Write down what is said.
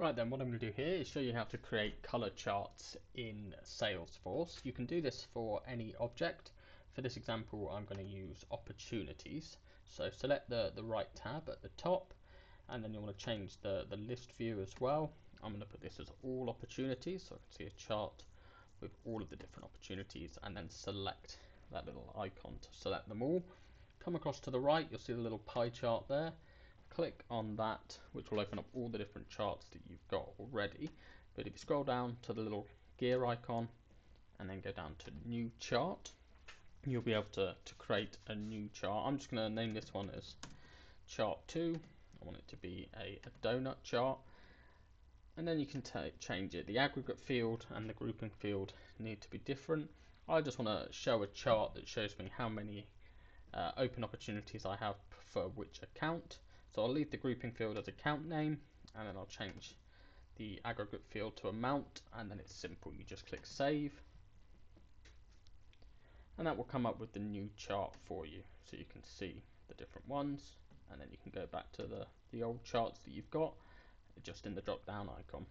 Right then, what I'm going to do here is show you how to create color charts in Salesforce. You can do this for any object. For this example, I'm going to use opportunities. So select the right tab at the top, and then you want to change the list view as well. I'm going to put this as all opportunities, so I can see a chart with all of the different opportunities, and then select that little icon to select them all. Come across to the right, you'll see the little pie chart there. Click on that, which will open up all the different charts that you've got already. But if you scroll down to the little gear icon and then go down to new chart, you'll be able to create a new chart. I'm just going to name this one as chart 2. I want it to be a donut chart. And then you can change it. The aggregate field and the grouping field need to be different. I just want to show a chart that shows me how many open opportunities I have for which account. So I'll leave the grouping field as account name, and then I'll change the aggregate field to amount, and then it's simple. You just click save, and that will come up with the new chart for you, so you can see the different ones, and then you can go back to the old charts that you've got just in the drop down icon.